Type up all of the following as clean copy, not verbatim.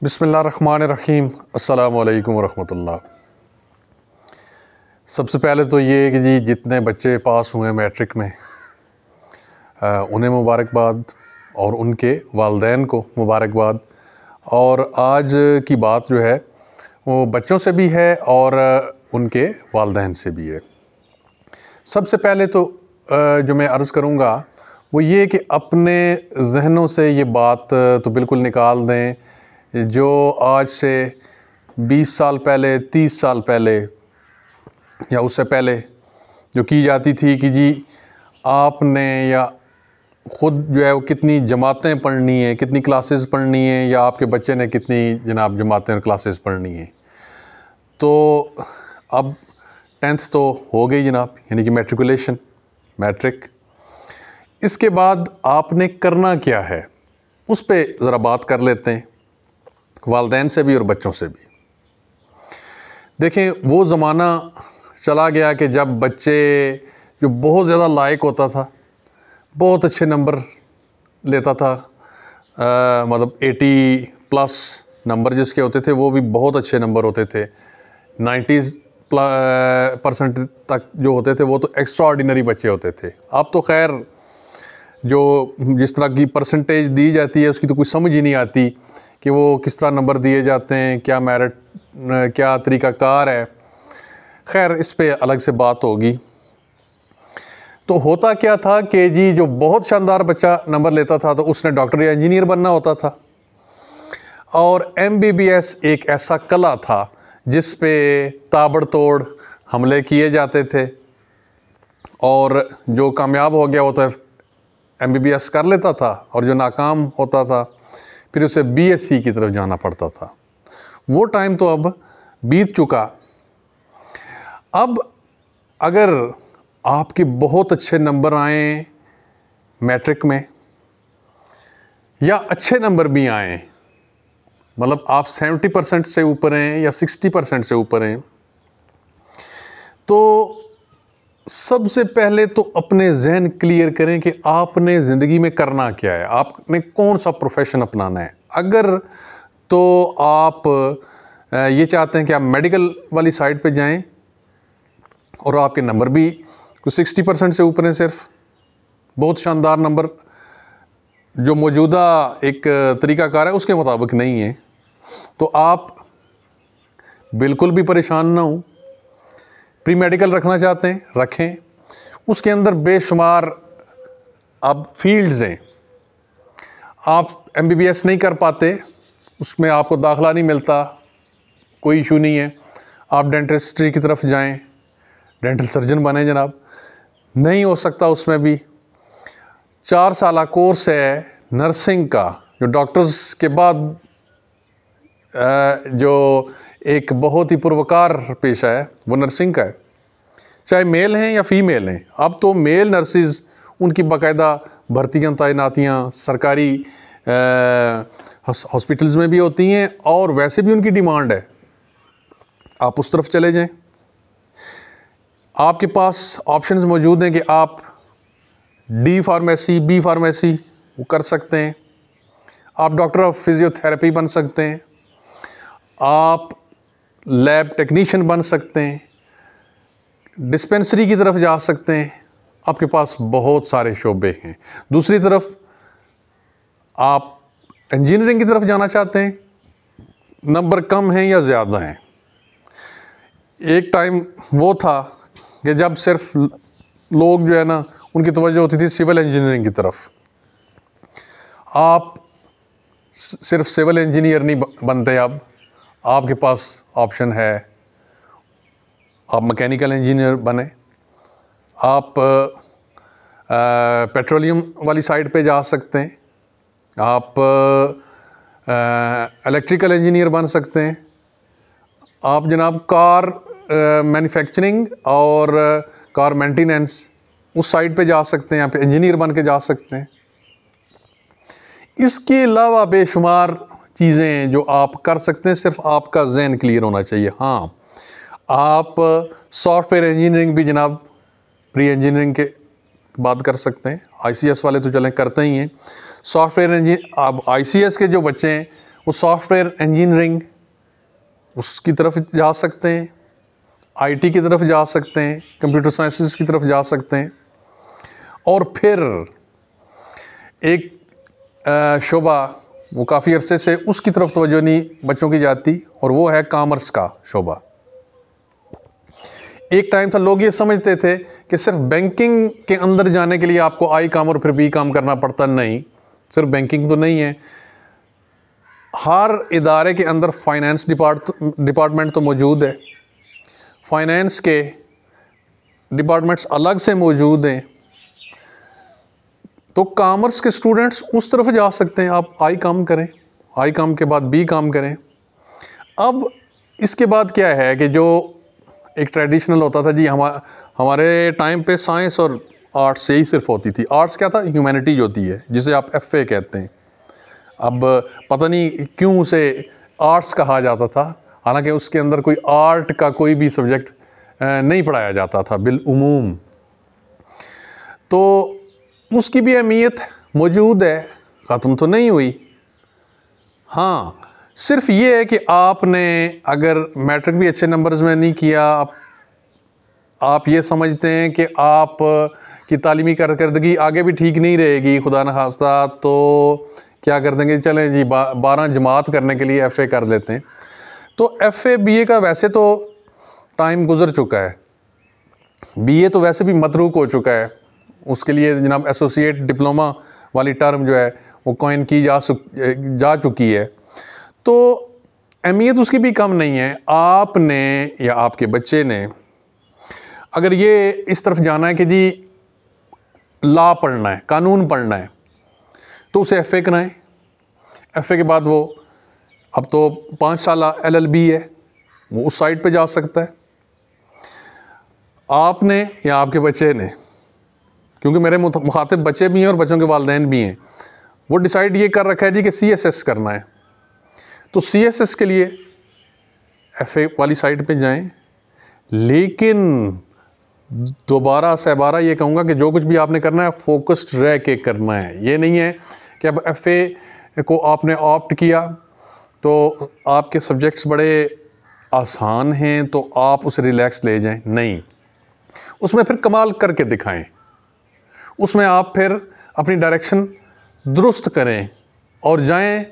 बिस्मिल्लाहिर्रहमानिर्रहीम। अस्सलामु अलैकुम वरहमतुल्लाह। सबसे पहले तो ये कि जी जितने बच्चे पास हुए मैट्रिक में उन्हें मुबारकबाद और उनके वालिदैन को मुबारकबाद। और आज की बात जो है वो बच्चों से भी है और उनके वालिदैन से भी है। सबसे पहले तो जो मैं अर्ज़ करूँगा वो ये कि अपने जहनों से ये बात तो बिल्कुल निकाल दें जो आज से 20 साल पहले, 30 साल पहले या उससे पहले जो की जाती थी कि जी आपने या ख़ुद जो है वो कितनी जमातें पढ़नी है, कितनी क्लासेस पढ़नी है, या आपके बच्चे ने कितनी जनाब जमातें और क्लासेस पढ़नी है। तो अब 10th तो हो गई जनाब, यानी कि मैट्रिकुलेशन, मैट्रिक। इसके बाद आपने करना क्या है उस पर ज़रा बात कर लेते हैं, वालिदैन से भी और बच्चों से भी। देखें, वो ज़माना चला गया कि जब बच्चे जो बहुत ज़्यादा लायक होता था, बहुत अच्छे नंबर लेता था, मतलब 80+ नंबर जिसके होते थे वो भी बहुत अच्छे नंबर होते थे। 90% तक जो होते थे वो तो एक्स्ट्रा ऑर्डिनरी बच्चे होते थे। अब तो खैर जो जिस तरह की परसेंटेज दी जाती है उसकी तो कुछ समझ ही नहीं आती कि वो किस तरह नंबर दिए जाते हैं, क्या मेरिट, क्या तरीक़ाकार है। खैर इस पे अलग से बात होगी। तो होता क्या था कि जी जो बहुत शानदार बच्चा नंबर लेता था तो उसने डॉक्टर या इंजीनियर बनना होता था। और MBBS एक ऐसा कला था जिस पे ताबड़तोड़ हमले किए जाते थे, और जो कामयाब हो गया वो तो MBBS कर लेता था, और जो नाकाम होता था फिर उसे BSc की तरफ जाना पड़ता था। वो टाइम तो अब बीत चुका। अब अगर आपके बहुत अच्छे नंबर आए मैट्रिक में, या अच्छे नंबर भी आए, मतलब आप 70% से ऊपर हैं या 60% से ऊपर हैं, तो सबसे पहले तो अपने जहन क्लियर करें कि आपने ज़िंदगी में करना क्या है, आपने कौन सा प्रोफेशन अपनाना है। अगर तो आप ये चाहते हैं कि आप मेडिकल वाली साइड पे जाएं और आपके नंबर भी कुछ 60% से ऊपर हैं, सिर्फ बहुत शानदार नंबर जो मौजूदा एक तरीक़ाकार है उसके मुताबिक नहीं है, तो आप बिल्कुल भी परेशान ना हो। प्री मेडिकल रखना चाहते हैं रखें, उसके अंदर बेशुमार अब फील्ड्स हैं। आप MBBS नहीं कर पाते, उसमें आपको दाखला नहीं मिलता, कोई इशू नहीं है, आप डेंटिस्ट्री की तरफ जाएं, डेंटल सर्जन बने जनाब। नहीं हो सकता उसमें भी 4 साल कोर्स है नर्सिंग का, जो डॉक्टर्स के बाद जो एक बहुत ही पुरवकार पेशा है वो नर्सिंग का है, चाहे मेल हैं या फीमेल हैं। अब तो मेल नर्सिस उनकी बाकायदा भर्तियाँ तैनातियाँ सरकारी हॉस्पिटल्स में भी होती हैं, और वैसे भी उनकी डिमांड है, आप उस तरफ चले जाएं। आपके पास ऑप्शंस मौजूद हैं कि आप D फार्मेसी, B फार्मेसी वो कर सकते हैं, आप डॉक्टर ऑफ फिजियोथेरेपी बन सकते हैं, आप लैब टेक्नीशियन बन सकते हैं, डिस्पेंसरी की तरफ जा सकते हैं। आपके पास बहुत सारे शोबे हैं। दूसरी तरफ आप इंजीनियरिंग की तरफ जाना चाहते हैं, नंबर कम हैं या ज़्यादा हैं। एक टाइम वो था कि जब सिर्फ लोग जो है ना उनकी तवज्जो होती थी सिविल इंजीनियरिंग की तरफ। आप सिर्फ सिविल इंजीनियर नहीं बनते, अब आपके पास ऑप्शन है, आप मैकेनिकल इंजीनियर बने, आप पेट्रोलियम वाली साइड पे जा सकते हैं, आप इलेक्ट्रिकल इंजीनियर बन सकते हैं, आप जनाब कार मैन्युफैक्चरिंग और कार मेंटेनेंस उस साइड पे जा सकते हैं, यहाँ पे इंजीनियर बन के जा सकते हैं। इसके अलावा बेशुमार चीज़ें हैं जो आप कर सकते हैं, सिर्फ आपका जहन क्लियर होना चाहिए। हाँ, आप सॉफ्टवेयर इंजीनियरिंग भी जनाब प्री इंजीनियरिंग के बात कर सकते हैं। ICS वाले तो चलें करते ही हैं। सॉफ्टवेयर इंजीनियर, अब ICS के जो बच्चे हैं वो सॉफ्टवेयर इंजीनियरिंग उसकी तरफ जा सकते हैं, आईटी की तरफ जा सकते हैं, कंप्यूटर साइंसेस की तरफ जा सकते हैं। और फिर एक शोबा वो काफ़ी अरसे से उसकी तरफ तवज्जो नहीं बच्चों की जाती, और वो है कॉमर्स का शोबा। एक टाइम था लोग ये समझते थे कि सिर्फ बैंकिंग के अंदर जाने के लिए आपको आई काम और फिर बी काम करना पड़ता। नहीं, सिर्फ बैंकिंग तो नहीं है, हर इदारे के अंदर फाइनेंस डिपार्टमेंट तो मौजूद है, फाइनेंस के डिपार्टमेंट्स अलग से मौजूद हैं। तो कॉमर्स के स्टूडेंट्स उस तरफ जा सकते हैं, आप आई काम करें, आई काम के बाद बी काम करें। अब इसके बाद क्या है कि जो एक ट्रेडिशनल होता था जी, हमारे टाइम पे साइंस और आर्ट्स यही सिर्फ होती थी। आर्ट्स क्या था? ह्यूमैनिटीज होती है, जिसे आप एफए कहते हैं। अब पता नहीं क्यों उसे आर्ट्स कहा जाता था, हालांकि उसके अंदर कोई आर्ट का कोई भी सब्जेक्ट नहीं पढ़ाया जाता था बिलउमूम। तो उसकी भी अहमियत मौजूद है, ख़त्म तो नहीं हुई। हाँ, सिर्फ ये है कि आपने अगर मैट्रिक भी अच्छे नंबर्स में नहीं किया, आप ये समझते हैं कि आप की तालीमी कारकर्दगी आगे भी ठीक नहीं रहेगी खुदा न खास्ता, तो क्या कर देंगे, चलें जी 12 जमात करने के लिए एफ़ए कर लेते हैं। तो एफ़ए बीए का वैसे तो टाइम गुजर चुका है, बीए तो वैसे भी मतरूक हो चुका है, उसके लिए जनाब एसोसिएट डिप्लोमा वाली टर्म जो है वो कॉइन की जा चुकी है। तो अहमियत उसकी भी कम नहीं है। आपने या आपके बच्चे ने अगर ये इस तरफ जाना है कि जी लॉ पढ़ना है, कानून पढ़ना है, तो उसे एफ़ए कराएं। एफ़ए के बाद वो अब तो 5 साल LLB है, वो उस साइड पे जा सकता है। आपने या आपके बच्चे ने, क्योंकि मेरे मुखातिब बच्चे भी हैं और बच्चों के वालिदैन भी हैं, वो डिसाइड ये कर रखा है जी कि CSS करना है, तो CSS के लिए एफ़ए वाली साइड पे जाएं। लेकिन दोबारा सहबारा ये कहूँगा कि जो कुछ भी आपने करना है फोकस्ड रह के करना है। ये नहीं है कि अब एफ़ए को आपने ऑप्ट किया तो आपके सब्जेक्ट्स बड़े आसान हैं तो आप उसे रिलैक्स ले जाएं, नहीं, उसमें फिर कमाल करके दिखाएं, उसमें आप फिर अपनी डायरेक्शन दुरुस्त करें और जाएं।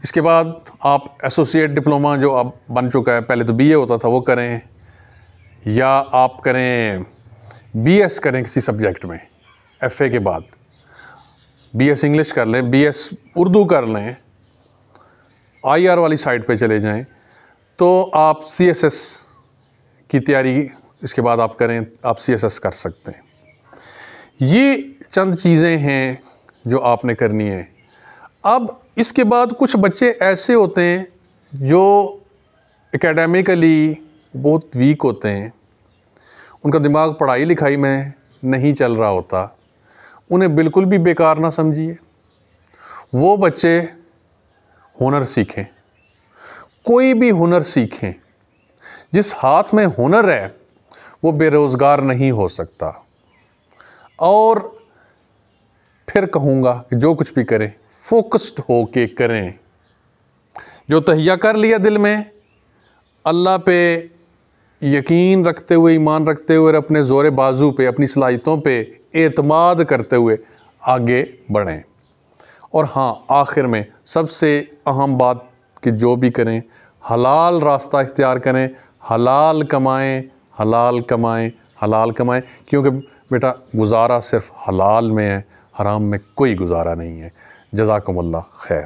इसके बाद आप एसोसिएट डिप्लोमा जो अब बन चुका है, पहले तो BA होता था, वो करें, या आप करें BS करें किसी सब्जेक्ट में, एफ़ए के बाद BS इंग्लिश कर लें, BS उर्दू कर लें, IR वाली साइड पे चले जाएं, तो आप CSS की तैयारी इसके बाद आप करें, आप CSS कर सकते हैं। ये चंद चीज़ें हैं जो आपने करनी है। अब इसके बाद कुछ बच्चे ऐसे होते हैं जो एकेडमिकली बहुत वीक होते हैं, उनका दिमाग पढ़ाई लिखाई में नहीं चल रहा होता, उन्हें बिल्कुल भी बेकार ना समझिए। वो बच्चे हुनर सीखें, कोई भी हुनर सीखें। जिस हाथ में हुनर है वो बेरोज़गार नहीं हो सकता। और फिर कहूँगा कि जो कुछ भी करें फोकस्ड हो के करें। जो तहिया कर लिया दिल में, अल्लाह पे यकीन रखते हुए, ईमान रखते हुए, अपने ज़ोर बाजू पे, अपनी सलाहियतों पे एतमाद करते हुए आगे बढ़ें। और हाँ, आखिर में सबसे अहम बात कि जो भी करें हलाल रास्ता इख्तियार करें, हलाल कमाएं, हलाल कमाएं, हलाल कमाएं, क्योंकि बेटा गुजारा सिर्फ हलाल में है, हराम में कोई गुजारा नहीं है। जज़ाकुमुल्लाह खैर।